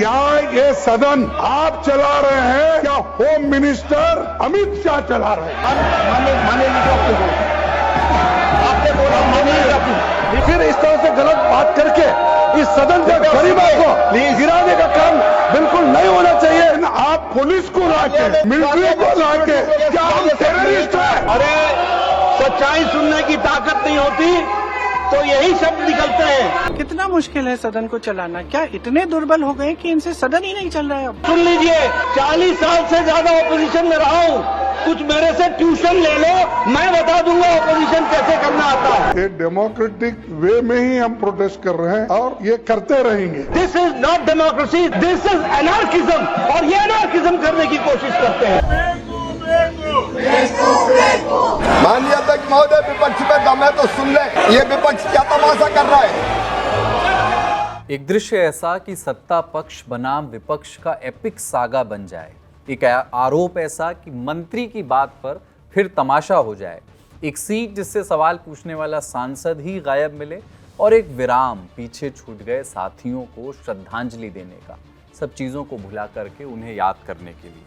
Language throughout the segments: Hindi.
क्या ये सदन आप चला रहे हैं या होम मिनिस्टर अमित शाह चला रहे हैं? आपने बोला मानिए, फिर इस तरह से गलत बात करके इस सदन के गरीबों को गिराने का काम बिल्कुल नहीं होना चाहिए। आप पुलिस को लाके, मिलिट्री को लाके, क्या हम टेररिस्ट हैं? अरे सच्चाई सुनने की ताकत नहीं होती तो यही शब्द निकलते हैं। कितना मुश्किल है सदन को चलाना? क्या इतने दुर्बल हो गए कि इनसे सदन ही नहीं चल रहा है अब? सुन लीजिए, 40 साल से ज्यादा ऑपोजिशन में रहा हूँ, कुछ मेरे से ट्यूशन ले लो, मैं बता दूंगा ऑपोजिशन कैसे करना आता है। ये डेमोक्रेटिक वे में ही हम प्रोटेस्ट कर रहे हैं और ये करते रहेंगे। This is not democracy, this is anarchism, और ये एनार्किज्म करने की कोशिश करते हैं। माननीय अध्यक्ष महोदय, विपक्ष में दम है तो सुन ले, ये विपक्ष क्या तमाशा कर रहा है। एक दृश्य ऐसा कि सत्ता पक्ष बनाम विपक्ष का एपिक सागा बन जाए, एक आरोप ऐसा कि मंत्री की बात पर फिर तमाशा हो जाए, एक सीट जिससे सवाल पूछने वाला सांसद ही गायब मिले और एक विराम पीछे छूट गए साथियों को श्रद्धांजलि देने का, सब चीजों को भुला करके उन्हें याद करने के लिए।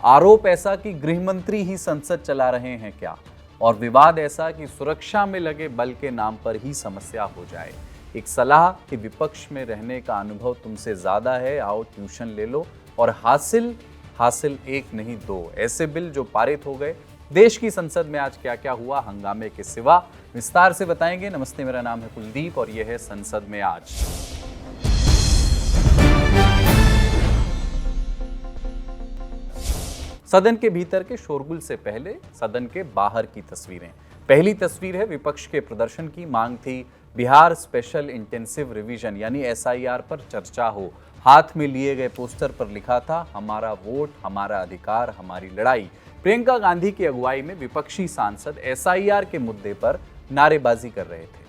आरोप ऐसा कि गृह मंत्री ही संसद चला रहे हैं क्या, और विवाद ऐसा कि सुरक्षा में लगे बल के नाम पर ही समस्या हो जाए। एक सलाह कि विपक्ष में रहने का अनुभव तुमसे ज्यादा है, आओ ट्यूशन ले लो, और हासिल एक नहीं दो ऐसे बिल जो पारित हो गए। देश की संसद में आज क्या क्या हुआ, हंगामे के सिवा विस्तार से बताएंगे। नमस्ते, मेरा नाम है कुलदीप और यह है संसद में आज। सदन के भीतर के शोरगुल से पहले सदन के बाहर की तस्वीरें। पहली तस्वीर है विपक्ष के प्रदर्शन की। मांग थी बिहार स्पेशल इंटेंसिव रिवीजन यानी एसआईआर पर चर्चा हो। हाथ में लिए गए पोस्टर पर लिखा था, हमारा वोट हमारा अधिकार हमारी लड़ाई। प्रियंका गांधी की अगुवाई में विपक्षी सांसद एसआईआर के मुद्दे पर नारेबाजी कर रहे थे।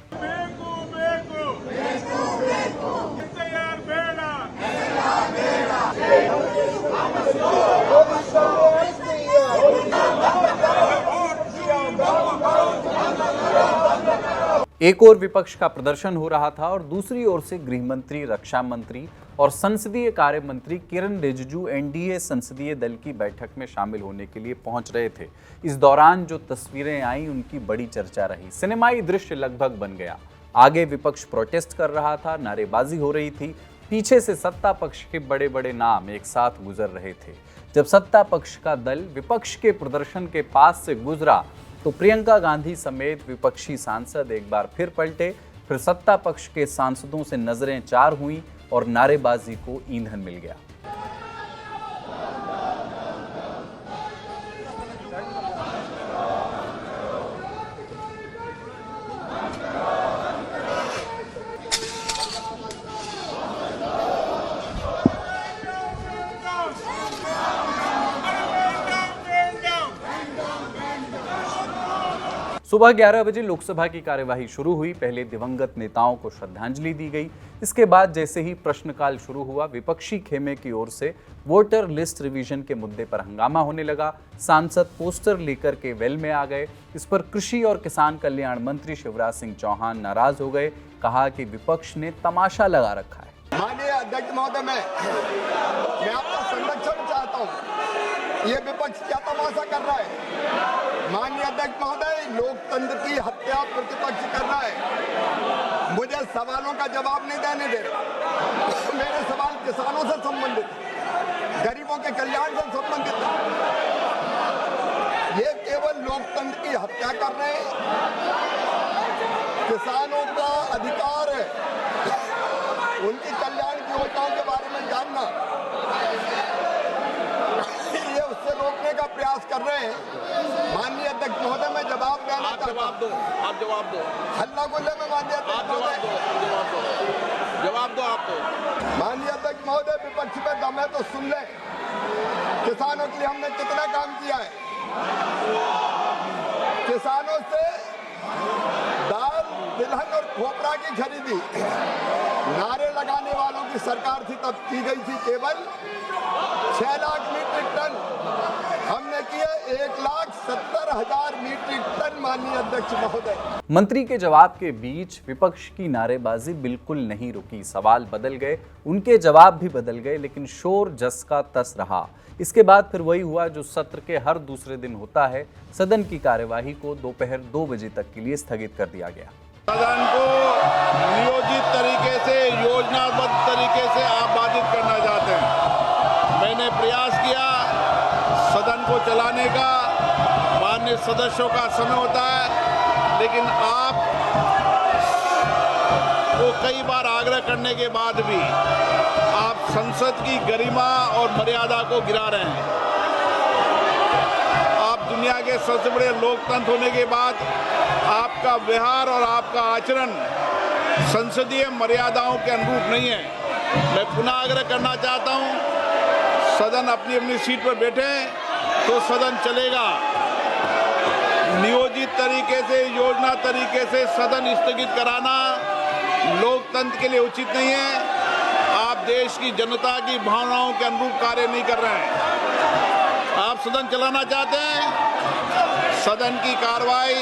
एक ओर विपक्ष का प्रदर्शन हो रहा था और दूसरी ओर से गृह मंत्री, रक्षा मंत्री और संसदीय कार्य मंत्री किरण रिजिजू एनडीए संसदीय दल की बैठक में शामिल होने के लिए पहुंच रहे थे। इस दौरान जो तस्वीरें आई उनकी बड़ी चर्चा रही। सिनेमाई दृश्य लगभग बन गया। आगे विपक्ष प्रोटेस्ट कर रहा था, नारेबाजी हो रही थी, पीछे से सत्ता पक्ष के बड़े बड़े नाम एक साथ गुजर रहे थे। जब सत्ता पक्ष का दल विपक्ष के प्रदर्शन के पास से गुजरा तो प्रियंका गांधी समेत विपक्षी सांसद एक बार फिर पलटे। फिर सत्ता पक्ष के सांसदों से नजरें चार हुई और नारेबाजी को ईंधन मिल गया। सुबह 11 बजे लोकसभा की कार्यवाही शुरू हुई। पहले दिवंगत नेताओं को श्रद्धांजलि दी गई। इसके बाद जैसे ही प्रश्नकाल शुरू हुआ, विपक्षी खेमे की ओर से वोटर लिस्ट रिवीजन के मुद्दे पर हंगामा होने लगा। सांसद पोस्टर लेकर के वेल में आ गए। इस पर कृषि और किसान कल्याण मंत्री शिवराज सिंह चौहान नाराज हो गए। कहा कि विपक्ष ने तमाशा लगा रखा है। माननीय अध्यक्ष महोदय, मैं आपका संरक्षण चाहता हूँ, ये विपक्ष क्या तमाशा कर रहा है। माननीय अध्यक्ष महोदय, लोकतंत्र की हत्या प्रतिपक्ष कर रहा है। मुझे सवालों का जवाब नहीं देने दे रहे। मेरे सवाल किसानों से संबंधित, गरीबों के कल्याण से संबंधित है। ये केवल लोकतंत्र की हत्या कर रहे हैं। किसानों का अधिकार है उनकी कल्याण की योजनाओं के बारे में जानना, ये उससे रोकने का प्रयास कर रहे हैं। माननीय अध्यक्ष महोदय, मैं जवाब देना चाहता हूं। आप जवाब दो। हल्ला गुल्ले में माननीय अध्यक्ष महोदय, जवाब दो आप तो। माननीय अध्यक्ष महोदय, विपक्ष में दम है तो सुन ले। किसानों के लिए हमने कितना काम किया है। किसानों से दाल, तिलहन और खोपरा की खरीदी नारे लगाने वालों की सरकार थी तब की गई थी केवल 6 लाख मीट्रिक टन, हमने किया 1,70,000 मीट्रिक टन। माननीय अध्यक्ष महोदय, मंत्री के जवाब के बीच विपक्ष की नारेबाजी बिल्कुल नहीं रुकी। सवाल बदल गए, उनके जवाब भी बदल गए, लेकिन शोर जस का तस रहा। इसके बाद फिर वही हुआ जो सत्र के हर दूसरे दिन होता है। सदन की कार्यवाही को दोपहर 2 बजे तक के लिए स्थगित कर दिया गया। सदन को नियोजित तरीके से, योजनाबद्ध तरीके से आप बाधित करना चाहते हैं। मैंने प्रयास किया सदन को चलाने का, माननीय सदस्यों का समय होता है, लेकिन आप को कई बार आग्रह करने के बाद भी आप संसद की गरिमा और मर्यादा को गिरा रहे हैं। आप दुनिया के सबसे बड़े लोकतंत्र होने के बाद आपका व्यवहार और आपका आचरण संसदीय मर्यादाओं के अनुरूप नहीं है। मैं पुनः आग्रह करना चाहता हूं, सदन अपनी अपनी सीट पर बैठे तो सदन चलेगा। नियोजित तरीके से, योजना तरीके से सदन स्थगित कराना लोकतंत्र के लिए उचित नहीं है। आप देश की जनता की भावनाओं के अनुरूप कार्य नहीं कर रहे हैं। आप सदन चलाना चाहते हैं, सदन की कार्रवाई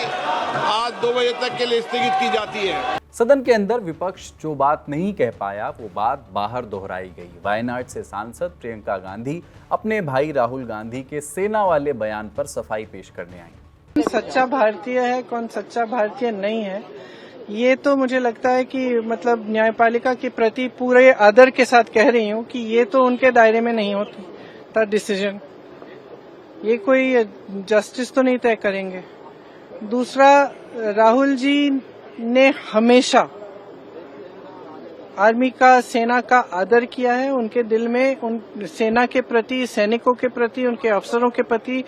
आज 2 बजे तक के लिए स्थगित की जाती है। सदन के अंदर विपक्ष जो बात नहीं कह पाया वो बात बाहर दोहराई गई। वायनाड से सांसद प्रियंका गांधी अपने भाई राहुल गांधी के सेना वाले बयान पर सफाई पेश करने आई। सच्चा भारतीय है, कौन सच्चा भारतीय नहीं है, ये तो मुझे लगता है कि मतलब न्यायपालिका के प्रति पूरे आदर के साथ कह रही हूँ कि ये तो उनके दायरे में नहीं होता डिसीजन। ये कोई जस्टिस तो नहीं तय करेंगे। दूसरा, राहुल जी ने हमेशा आर्मी का, सेना का आदर किया है। उनके दिल में उन सेना के प्रति, सैनिकों के प्रति, उनके अफसरों के प्रति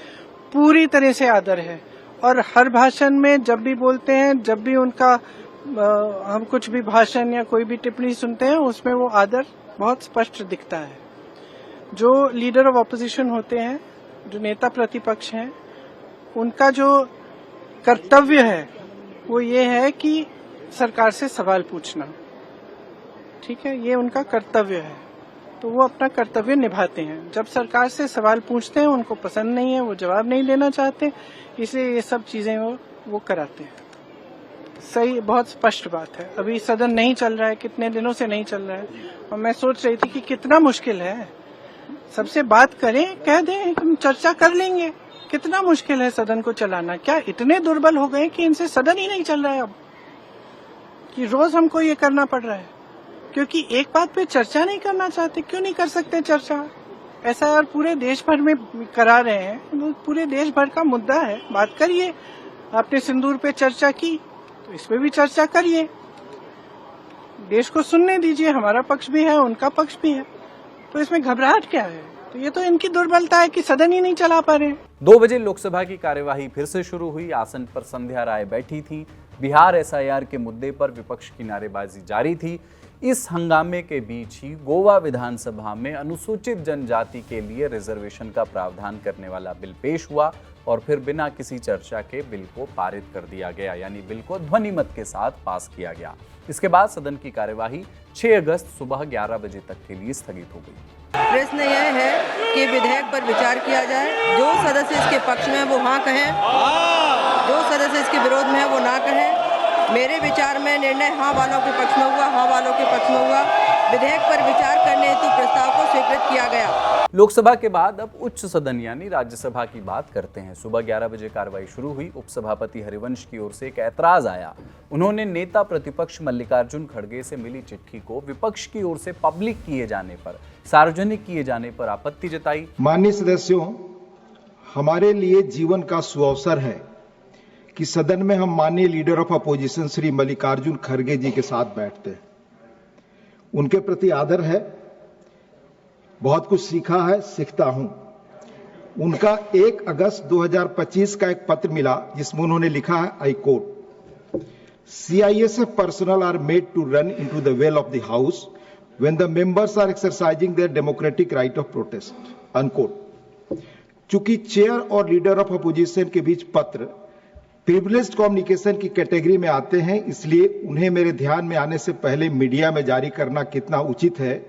पूरी तरह से आदर है। और हर भाषण में जब भी बोलते हैं, जब भी उनका हम कुछ भी भाषण या कोई भी टिप्पणी सुनते हैं, उसमें वो आदर बहुत स्पष्ट दिखता है। जो लीडर ऑफ ऑपोजिशन होते हैं, जो नेता प्रतिपक्ष हैं, उनका जो कर्तव्य है वो ये है कि सरकार से सवाल पूछना। ठीक है, ये उनका कर्तव्य है, तो वो अपना कर्तव्य निभाते हैं। जब सरकार से सवाल पूछते हैं, उनको पसंद नहीं है, वो जवाब नहीं देना चाहते, इसलिए ये सब चीजें वो कराते हैं। सही, बहुत स्पष्ट बात है। अभी सदन नहीं चल रहा है, कितने दिनों से नहीं चल रहा है, और मैं सोच रही थी कि कितना मुश्किल है। सबसे बात करें, कह दें हम चर्चा कर लेंगे। कितना मुश्किल है सदन को चलाना। क्या इतने दुर्बल हो गए कि इनसे सदन ही नहीं चल रहा है अब, कि रोज हमको ये करना पड़ रहा है क्योंकि एक बात पे चर्चा नहीं करना चाहते। क्यों नहीं कर सकते चर्चा? ऐसा यार पूरे देश भर में करा रहे हैं, पूरे देश भर का मुद्दा है, बात करिए। आपने सिंदूर पे चर्चा की तो इस पे भी चर्चा करिए, देश को सुनने दीजिए। हमारा पक्ष भी है, उनका पक्ष भी है, तो इसमें घबराहट क्या है? तो ये तो इनकी दुर्बलता है कि सदन ही नहीं चला पा रहे। 2 बजे लोकसभा की कार्यवाही फिर से शुरू हुई। आसन पर संध्या राय बैठी थी। बिहार एसआईआर के मुद्दे पर विपक्ष की नारेबाजी जारी थी। इस हंगामे के बीच ही गोवा विधानसभा में अनुसूचित जनजाति के लिए रिजर्वेशन का प्रावधान करने वाला बिल पेश हुआ और फिर बिना किसी चर्चा के बिल को पारित कर दिया गया, यानी बिल को ध्वनिमत के साथ पास किया गया। इसके बाद सदन की कार्यवाही 6 अगस्त सुबह 11 बजे तक के लिए स्थगित हो गई। प्रश्न यह है कि विधेयक पर विचार किया जाए। जो सदस्य इसके पक्ष में है वो हाँ कहें, जो सदस्य इसके विरोध में है वो ना कहें। मेरे विचार में निर्णय हाँ वालों के पक्ष में हुआ, हाँ वालों के पक्ष में हुआ। विधेयक पर विचार करने हेतु प्रस्ताव को स्वीकृत किया गया। लोकसभा के बाद अब उच्च सदन यानी राज्यसभा की बात करते हैं। सुबह 11 बजे कार्रवाई शुरू हुई। उपसभापति हरिवंश की ओर से एक ऐतराज आया। उन्होंने नेता प्रतिपक्ष मल्लिकार्जुन खड़गे से मिली चिट्ठी को विपक्ष की ओर से पब्लिक किए जाने पर, सार्वजनिक किए जाने पर आपत्ति जताई। माननीय सदस्यों, हमारे लिए जीवन का सुअवसर है कि सदन में हम माननीय leader of opposition Shri Mallikarjun खड़गे जी के साथ बैठते हैं। उनके प्रति आदर है, बहुत कुछ सीखा है, सीखता हूं। उनका 1 अगस्त 2025 का एक पत्र मिला जिसमें उन्होंने लिखा है, I quote, CISF personnel are made to run into the well of the house when the members are exercising their democratic right of protest, unquote। चूंकि चेयर और लीडर ऑफ अपोजिशन के बीच पत्र प्रिविलेज्ड कम्युनिकेशन की कैटेगरी में आते हैं, इसलिए उन्हें मेरे ध्यान में आने से पहले मीडिया में जारी करना कितना उचित है,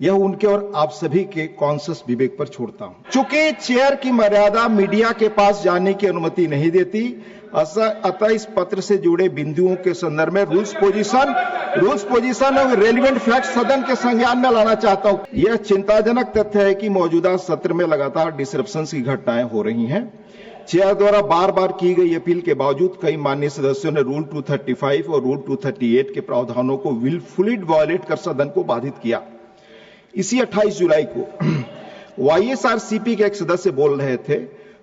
यह उनके और आप सभी के कॉन्शियस विवेक पर छोड़ता हूं। चूंकि चेयर की मर्यादा मीडिया के पास जाने की अनुमति नहीं देती, अतः इस पत्र से जुड़े बिंदुओं के संदर्भ में रूल्स पोजीशन और रेलिवेंट फैक्ट सदन के संज्ञान में लाना चाहता हूं। यह चिंताजनक तथ्य है कि मौजूदा सत्र में लगातार डिसरप्शंस की घटनाएं हो रही हैं। चेयर द्वारा बार बार की गई अपील के बावजूद कई माननीय सदस्यों ने रूल 235 और रूल 238 के प्रावधानों को विलफुली वायलेट कर सदन को बाधित किया। इसी 28 जुलाई को YSRCP के एक सदस्य बोल रहे थे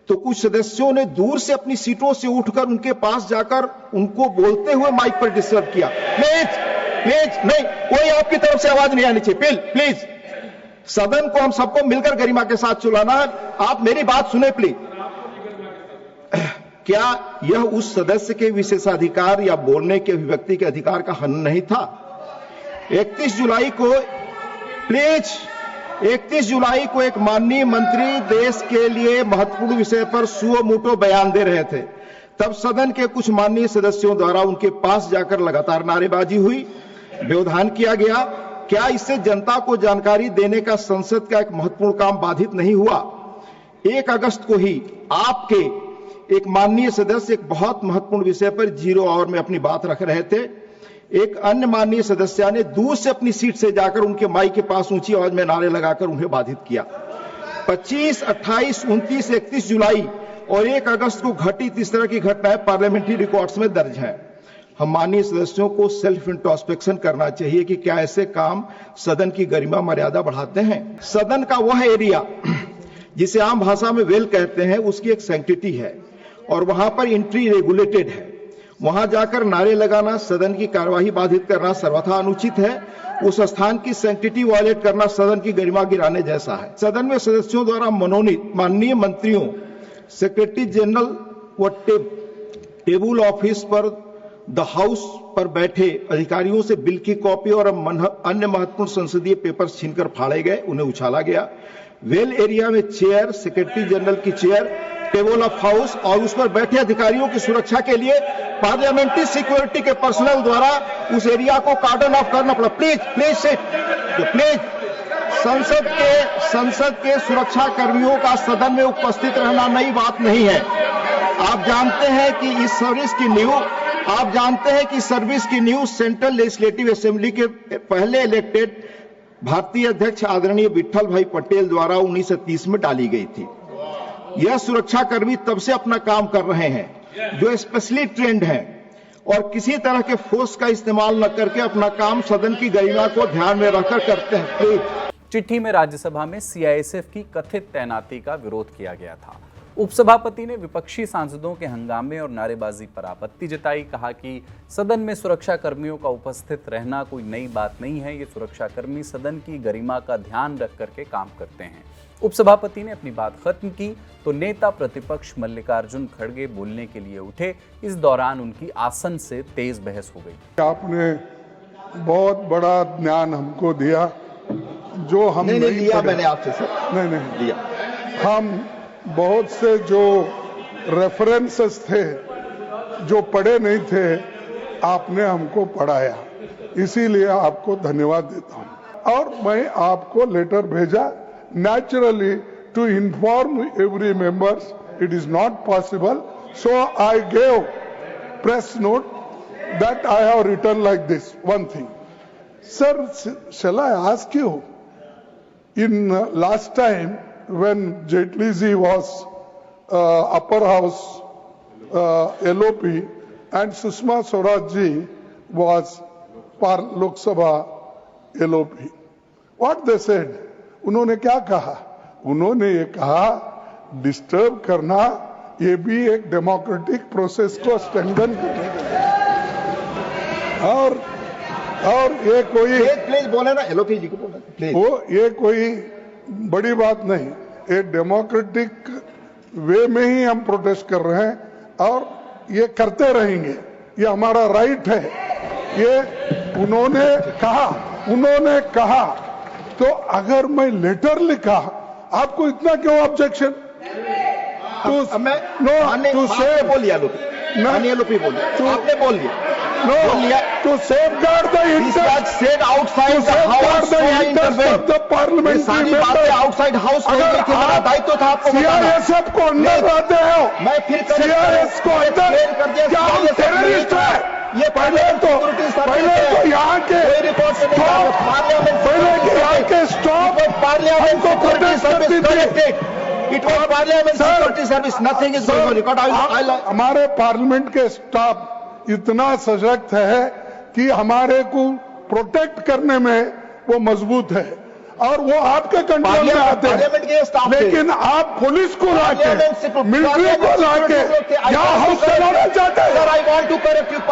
तो कुछ सदस्यों ने दूर से अपनी सीटों से उठकर उनके पास जाकर उनको बोलते हुए माइक पर डिस्टर्ब किया। प्लीज नहीं, कोई आपकी तरफ से आवाज नहीं आनी चाहिए। प्लीज सदन को हम सबको मिलकर गरिमा के साथ चलाना है। आप मेरी बात सुने प्लीज। क्या यह उस सदस्य के विशेषाधिकार या बोलने के अभिव्यक्ति के अधिकार का हनन नहीं था? 31 जुलाई को एक माननीय मंत्री देश के लिए महत्वपूर्ण विषय पर सुओ मोटो बयान दे रहे थे। तब सदन के कुछ माननीय सदस्यों द्वारा उनके पास जाकर लगातार नारेबाजी हुई, व्यवधान किया गया। क्या इससे जनता को जानकारी देने का संसद का एक महत्वपूर्ण काम बाधित नहीं हुआ? 1 अगस्त को ही आपके एक माननीय सदस्य एक बहुत महत्वपूर्ण विषय पर 0 आवर में अपनी बात रख रहे थे। एक अन्य माननीय सदस्य ने दूर से अपनी सीट से जाकर उनके माइक के पास ऊंची आवाज में नारे लगाकर उन्हें बाधित किया। 25, 28, 29, 31 जुलाई और 1 अगस्त को घटित इस तरह की घटनाएं पार्लियामेंट्री रिकॉर्ड्स में दर्ज हैं। हम माननीय सदस्यों को सेल्फ इंट्रोस्पेक्शन करना चाहिए कि क्या ऐसे काम सदन की गरिमा मर्यादा बढ़ाते हैं। सदन का वह एरिया जिसे आम भाषा में वेल कहते हैं, उसकी एक सैंक्टिटी है और वहां पर एंट्री रेगुलेटेड है। वहां जाकर नारे लगाना, सदन की कार्यवाही बाधित करना सर्वथा अनुचित है। उस स्थान की सैंक्टिटी वायलेट करना सदन की गरिमा गिराने जैसा है। सदन में सदस्यों द्वारा मनोनीत माननीय मंत्रियों, सेक्रेटरी जनरल व टेबल ऑफिस पर द हाउस पर बैठे अधिकारियों से बिल की कॉपी और अन्य महत्वपूर्ण संसदीय पेपर छीनकर फाड़े गए, उन्हें उछाला गया। वेल एरिया में चेयर, सेक्रेटरी जनरल की चेयर, टेबल ऑफ हाउस और उस पर बैठे अधिकारियों की सुरक्षा के लिए पार्लियामेंट्री सिक्योरिटी के पर्सनल द्वारा उस एरिया को कार्डन ऑफ करना पड़ा। प्लीज संसद के सुरक्षा कर्मियों का सदन में उपस्थित रहना नई बात नहीं है। आप जानते हैं कि इस सर्विस की न्यू सेंट्रल लेजिस्लेटिव असेंबली के पहले इलेक्टेड भारतीय अध्यक्ष आदरणीय विट्ठल भाई पटेल द्वारा 1930 में डाली गई थी। यह सुरक्षा कर्मी तब से अपना काम कर रहे हैं जो स्पेशली ट्रेंड हैं और किसी तरह के फोर्स का इस्तेमाल न करके अपना काम सदन की गरिमा को ध्यान में रखकर करते हैं। चिट्ठी में राज्यसभा में CISF की कथित तैनाती का विरोध किया गया था। उपसभापति ने विपक्षी सांसदों के हंगामे और नारेबाजी पर आपत्ति जताई। कहा कि सदन में सुरक्षा कर्मियों का उपस्थित रहना कोई नई बात नहीं है। ये सुरक्षा कर्मी सदन की गरिमा का ध्यान रख करके काम करते हैं। उपसभापति ने अपनी बात खत्म की तो नेता प्रतिपक्ष मल्लिकार्जुन खड़गे बोलने के लिए उठे। इस दौरान उनकी आसन से तेज बहस हो गई। आपने बहुत बड़ा ज्ञान हमको दिया जो हम नहीं लिया। मैंने आपसे सर नहीं लिया। हम बहुत से जो रेफरेंसेस थे जो पढ़े नहीं थे, आपने हमको पढ़ाया, इसीलिए आपको धन्यवाद देता हूं। और मैं आपको लेटर भेजा naturally to inform every members it is not possible, so I gave press note that I have written like this. One thing, sir, shall I ask you, in last time when Jaitley ji was upper house LOP and Sushma Swaraj ji was Lok Sabha LOP, what they said, उन्होंने क्या कहा? उन्होंने ये कहा डिस्टर्ब करना ये भी एक डेमोक्रेटिक प्रोसेस को स्ट्रेंथन करने और ये कोई प्लीज बोले ना, LOP जी को बोले प्लीज। वो ये कोई बड़ी बात नहीं, एक डेमोक्रेटिक वे में ही हम प्रोटेस्ट कर रहे हैं और ये करते रहेंगे, ये हमारा राइट है। ये उन्होंने कहा तो अगर मैं लेटर लिखा, आपको इतना क्यों ऑब्जेक्शन? टू से बोलिए माननीय लोपी बोलिए, आपने बोल दिया। No, to safeguard the interest. Said outside the house. of the parliament. सारी बातें आउटसाइड हाउस में थी, मेरा दायित्व था आपको बताना। CRSF को अंदर लाते हो, मैं फिर CRS को अंदर क्या हम टेररिस्ट है? ये पहले तो यहाँ के पहले के यहाँ के स्टॉप पार्लियामेंट को प्रोटेस्ट करती थी। It was Parliament Security Service. Nothing is going on record. हमारे पार्लियामेंट के स्टाफ इतना सशक्त है कि हमारे को प्रोटेक्ट करने में वो मजबूत है और वो आपके कंट्रोल में आते हैं। लेकिन आप पुलिस को लाके, मिलिट्री को लाके यहाँ हाउस चलाना चाहते हैं,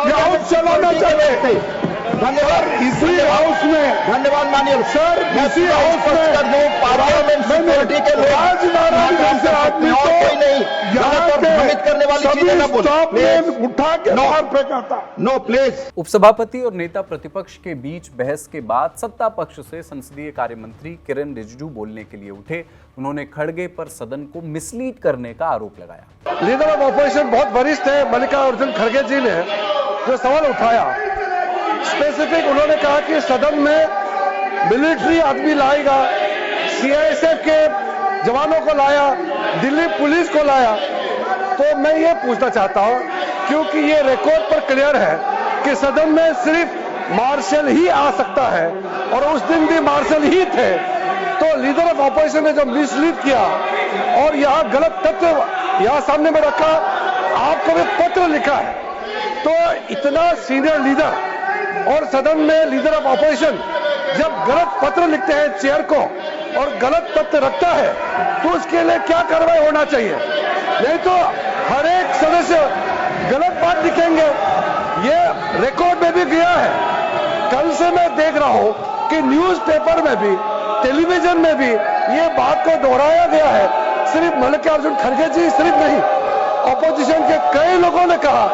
यहाँ हाउस चलाना चाहते हैं। धन्यवाद। इसी हाउस में, धन्यवाद माननीय सर, इसी हाउस में पार्लियामेंट सिक्योरिटी के लोग राजनारायण जैसे आदमी को कोई नहीं यहाँ भ्रमित करने वाली चीजें न बोले। उठा के बाहर फेंका था। No please. उपसभापति और नेता प्रतिपक्ष के बीच बहस के बाद सत्ता पक्ष से संसदीय कार्य मंत्री किरण रिजिजू बोलने के लिए उठे। उन्होंने खड़गे पर सदन को मिसलीड करने का आरोप लगाया। लीडर ऑफ ऑपोजिशन बहुत वरिष्ठ है मल्लिकार्जुन खड़गे जी ने जो सवाल उठाया, स्पेसिफिक उन्होंने कहा कि सदन में मिलिट्री आदमी लाएगा, सीआईएसएफ के जवानों को लाया, दिल्ली पुलिस को लाया। तो मैं ये पूछना चाहता हूं, क्योंकि ये रिकॉर्ड पर क्लियर है कि सदन में सिर्फ मार्शल ही आ सकता है और उस दिन भी मार्शल ही थे। तो लीडर ऑफ ऑपोजिशन ने जो मिसलीड किया और यहाँ गलत तथ्य यहाँ सामने में रखा, आपको भी पत्र लिखा है। तो इतना सीनियर लीडर और सदन में लीडर ऑफ ऑपोजिशन जब गलत पत्र लिखते हैं चेयर को और गलत तथ्य रखता है तो उसके लिए क्या कार्रवाई होना चाहिए? नहीं तो हर एक सदस्य गलत बात लिखेंगे। ये रिकॉर्ड में भी गया है। कल से मैं देख रहा हूं कि न्यूज़पेपर में भी, टेलीविजन में भी ये बात को दोहराया गया है। सिर्फ मल्लिकार्जुन खड़गे जी सिर्फ नहीं, ऑपोजिशन के कई लोगों ने कहा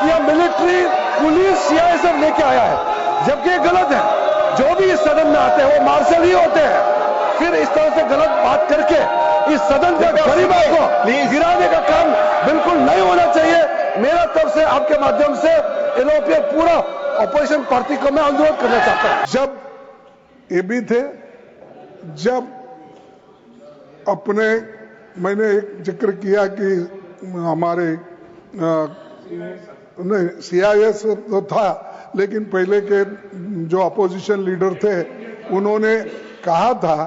कि यह मिलिट्री पुलिस सीआईएसएफ लेके आया है, जबकि गलत है। जो भी इस सदन में आते हैं वो मार्शल ही होते हैं। फिर इस तरह से गलत बात करके इस सदन के गरीबों को गिराने का काम बिल्कुल नहीं होना चाहिए। मेरा तरफ से आपके माध्यम से यूरोपीय पूरा ऑपोजिशन पार्टी को मैं अनुरोध करना चाहता हूं। जब ये भी थे, जब अपने मैंने एक जिक्र किया कि हमारे नहीं सीआईएस तो था, लेकिन पहले के जो अपोजिशन लीडर थे उन्होंने कहा था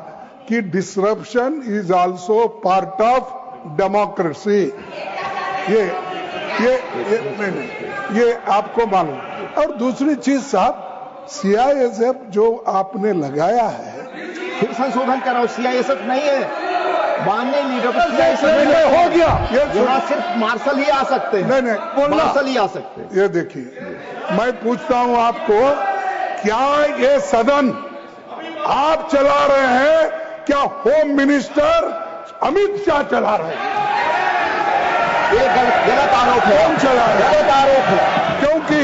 कि disruption is also part of democracy. ये आपको मालूम। और दूसरी चीज साहब, सीआईएसएफ जो आपने लगाया है, फिर संशोधन कराओ, सीआईएसएफ नहीं है। माननीय लीडर हो गया, यहाँ सिर्फ मार्शल ही आ सकते हैं। नहीं, मार्शल ही आ सकते हैं। ये देखिए, मैं पूछता हूं आपको, क्या ये सदन आप चला रहे हैं, क्या होम मिनिस्टर अमित शाह चला रहे हैं? ये गलत आरोप है। कौन चला रहे हैं? गलत आरोप है, क्योंकि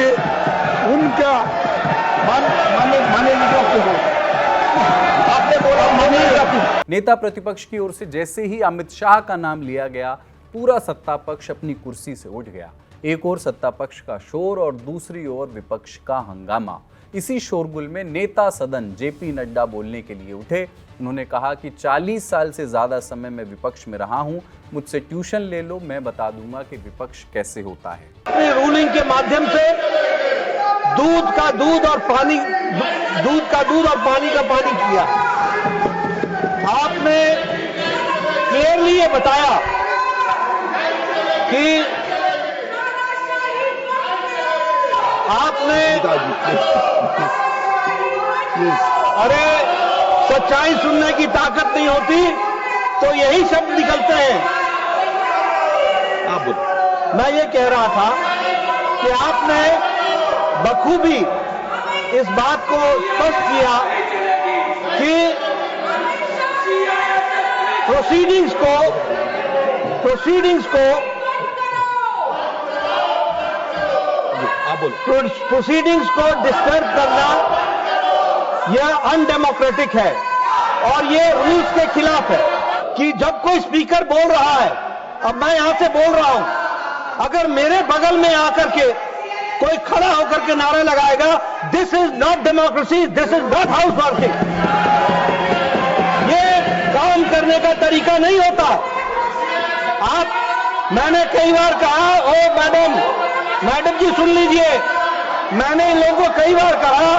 उनका माननीय लीडर आपने बोला माननीय नेता प्रतिपक्ष की ओर से जैसे ही अमित शाह का नाम लिया गया, पूरा सत्ता पक्ष अपनी कुर्सी से उठ गया। एक ओर सत्ता पक्ष का शोर और दूसरी ओर विपक्ष का हंगामा। इसी शोरगुल में नेता सदन जेपी नड्डा बोलने के लिए उठे। उन्होंने कहा कि 40 साल से ज्यादा समय मैं विपक्ष में रहा हूं, मुझसे ट्यूशन ले लो, मैं बता दूंगा कि विपक्ष कैसे होता है। अपनी रूलिंग के माध्यम से दूध का दूध और पानी का पानी किया। आपने क्लियरली ये बताया कि आपने अरे सच्चाई सुनने की ताकत नहीं होती तो यही शब्द निकलते हैं। आप बोलो। मैं ये कह रहा था कि आपने बखूबी इस बात को स्पष्ट किया कि प्रोसीडिंग्स को डिस्टर्ब करना यह अनडेमोक्रेटिक है और ये रूल्स के खिलाफ है कि जब कोई स्पीकर बोल रहा है, अब मैं यहां से बोल रहा हूं अगर मेरे बगल में आकर के कोई खड़ा होकर के नारा लगाएगा, this is not democracy, this is not house working, ये काम करने का तरीका नहीं होता। मैंने कई बार कहा, ओ मैडम जी सुन लीजिए, मैंने इन लोगों को कई बार कहा,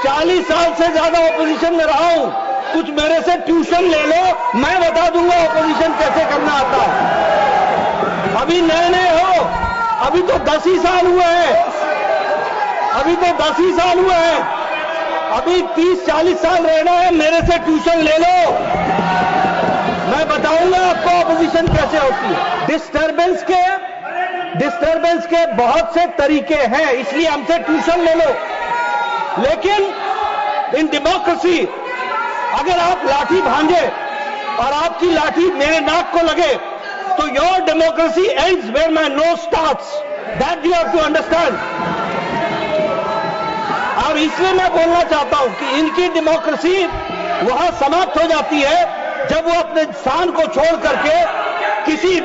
40 साल से ज्यादा ऑपोजिशन में रहा हूं, कुछ मेरे से ट्यूशन ले लो, मैं बता दूंगा ऑपोजिशन कैसे करना आता है। अभी नए हो, अभी तो 10 ही साल हुए हैं, अभी 30-40 साल रहना है, मेरे से ट्यूशन ले लो, मैं बताऊंगा आपको ऑपोजिशन कैसे होती है। डिस्टर्बेंस के बहुत से तरीके हैं, इसलिए हमसे ट्यूशन ले लो। लेकिन इन डेमोक्रेसी अगर आप लाठी भांजे और आपकी लाठी मेरे नाक को लगे, तो your democracy ends where my nose starts, that you have to understand. और इसलिए मैं बोलना चाहता हूं कि इनकी डेमोक्रेसी वहां समाप्त हो जाती है जब वो अपने स्थान को छोड़ करके किसी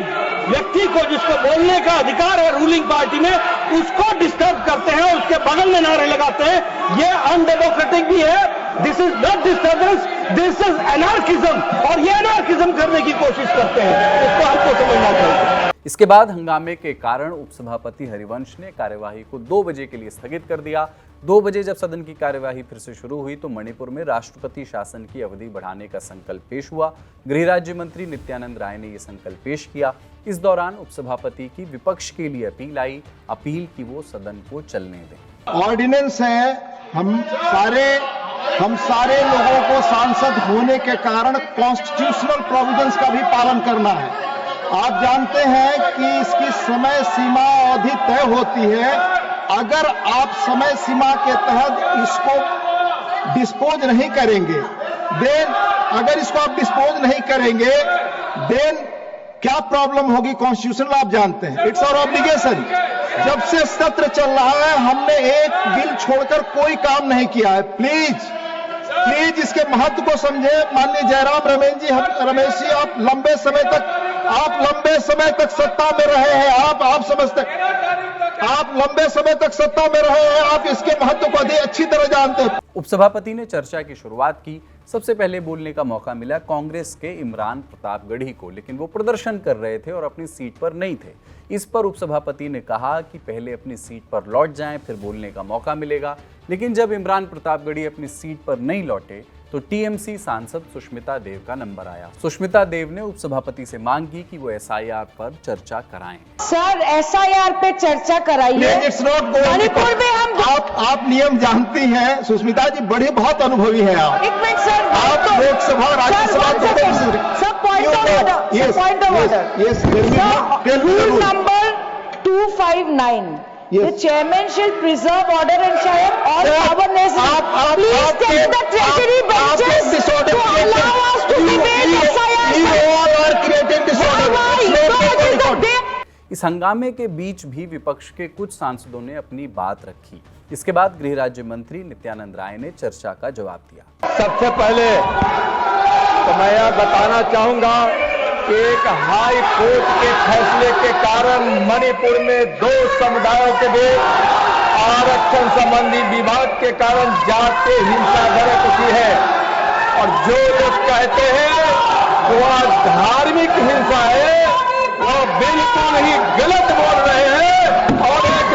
व्यक्ति को, जिसको बोलने का अधिकार है रूलिंग पार्टी में, उसको डिस्टर्ब करते हैं, उसके बगल में नारे लगाते हैं। ये अनडेमोक्रेटिक भी है, this is not disturbance, this is anarchism, और ये एनार्किज्म करने की कोशिश करते हैं, इसको हमको समझना चाहिए। इसके बाद हंगामे के कारण उपसभापति हरिवंश ने कार्यवाही को 2 बजे के लिए स्थगित कर दिया। 2 बजे जब सदन की कार्यवाही फिर से शुरू हुई तो मणिपुर में राष्ट्रपति शासन की अवधि बढ़ाने का संकल्प पेश हुआ। गृह राज्य मंत्री नित्यानंद राय ने यह संकल्प पेश किया। इस दौरान उपसभापति की विपक्ष के लिए अपील की वो सदन को चलने दें। ऑर्डिनेंस है, हम सारे लोगों को सांसद होने के कारण कॉन्स्टिट्यूशनल प्रोविजंस का भी पालन करना है। आप जानते हैं कि इसकी समय सीमा अवधि तय होती है। अगर आप समय सीमा के तहत इसको डिस्पोज नहीं करेंगे, देन क्या प्रॉब्लम होगी कॉन्स्टिट्यूशन में आप जानते हैं। It's our obligation. जब से सत्र चल रहा है हमने एक बिल छोड़कर कोई काम नहीं किया है। प्लीज इसके महत्व को समझे। माननीय जयराम रमेश जी, आप लंबे समय तक सत्ता में रहे हैं, आप समझते, आप लंबे समय तक सत्ता में रहे हैं, आप इसके महत्व को अच्छी तरह जानते हैं। उपसभापति ने चर्चा की शुरुआत की। सबसे पहले बोलने का मौका मिला कांग्रेस के इमरान प्रतापगढ़ी को, लेकिन वो प्रदर्शन कर रहे थे और अपनी सीट पर नहीं थे। इस पर उपसभापति ने कहा कि पहले अपनी सीट पर लौट जाएं, फिर बोलने का मौका मिलेगा। लेकिन जब इमरान प्रतापगढ़ी अपनी सीट पर नहीं लौटे तो टीएमसी सांसद सुष्मिता देव का नंबर आया। सुष्मिता देव ने उपसभापति से मांग की कि वो एसआईआर पर चर्चा कराएं। सर, एसआईआर पे चर्चा कराइए। मणिपुर में हम आप नियम जानती हैं रूष्मिता जी, बहुत अनुभवी हैं आप। एक मिनट सर, आप लोकसभा राज्यसभा सब point of order. Rule number 259, The chairman shall preserve order and shall have all power necessary. Please take the treasury benches to allow us to debate SIR. इस हंगामे के बीच भी विपक्ष के कुछ सांसदों ने अपनी बात रखी। इसके बाद गृह राज्य मंत्री नित्यानंद राय ने चर्चा का जवाब दिया। सबसे पहले तो मैं यह बताना चाहूंगा कि एक हाई कोर्ट के फैसले के कारण मणिपुर में 2 समुदायों के बीच आरक्षण संबंधी विवाद के कारण जातीय हिंसा भड़क उठी है। और जो लोग कहते हैं वह धार्मिक हिंसा है, वो बिल्कुल ही गलत बोल रहे हैं। और एक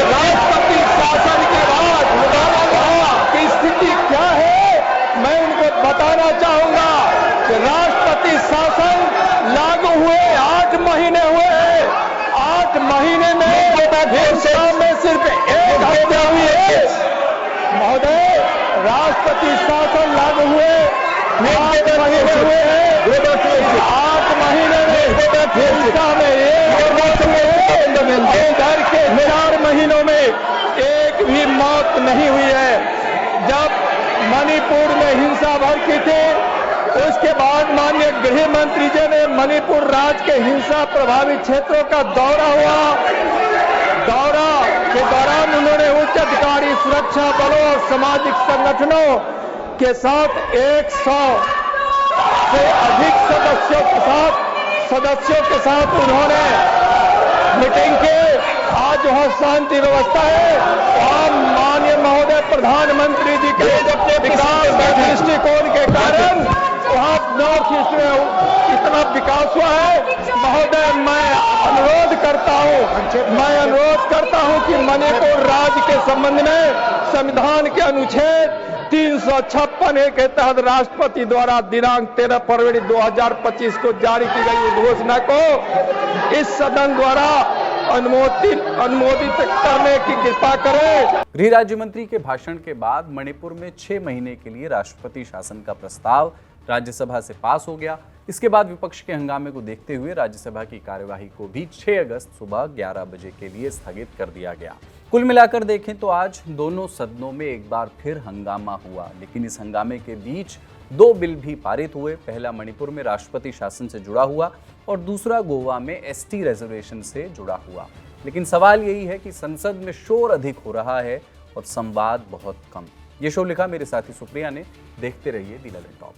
राष्ट्रपति शासन के बाद की स्थिति क्या है मैं उनको बताना चाहूंगा कि राष्ट्रपति शासन लागू हुए 8 महीने हुए हैं। 8 महीने में सिर्फ 1 हत्या हुई है। महोदय, राष्ट्रपति शासन लागू हुए 8 महीने हुए हैं। 8 महीने में हिंसा में इधर के 4 महीनों में एक भी मौत नहीं हुई है। जब मणिपुर में हिंसा भड़की थी उसके बाद माननीय गृह मंत्री जी ने मणिपुर राज्य के हिंसा प्रभावित क्षेत्रों का दौरा हुआ। दौरा के दौरान उन्होंने उच्च क्रांतिकारी सुरक्षा बलों और सामाजिक संगठनों के साथ 100 से अधिक सदस्यों के साथ उन्होंने मीटिंग की। आज वहां शांति व्यवस्था है। वहां माननीय महोदय प्रधानमंत्री जी के विकास दृष्टिकोण के कारण वहां नॉर्थ ईस्ट में इतना विकास हुआ है। महोदय मैं अनुरोध करता हूं कि मणिपुर राज्य के संबंध में संविधान के अनुच्छेद 356 के तहत राष्ट्रपति द्वारा दिनांक 13 फरवरी 2025 को जारी की गई उद्घोषणा को इस सदन द्वारा अनुमोदित करने की कृपा करें। गृह राज्य मंत्री के भाषण के बाद मणिपुर में 6 महीने के लिए राष्ट्रपति शासन का प्रस्ताव राज्यसभा से पास हो गया। इसके बाद विपक्ष के हंगामे को देखते हुए राज्यसभा की कार्यवाही को भी 6 अगस्त सुबह 11 बजे के लिए स्थगित कर दिया गया। कुल मिलाकर देखें तो आज दोनों सदनों में एक बार फिर हंगामा हुआ, लेकिन इस हंगामे के बीच 2 बिल भी पारित हुए। पहला मणिपुर में राष्ट्रपति शासन से जुड़ा हुआ और दूसरा गोवा में एसटी रिजर्वेशन से जुड़ा हुआ। लेकिन सवाल यही है कि संसद में शोर अधिक हो रहा है और संवाद बहुत कम। ये शो लिखा मेरे साथी सुप्रिया ने। देखते रहिए दी ललन टॉप।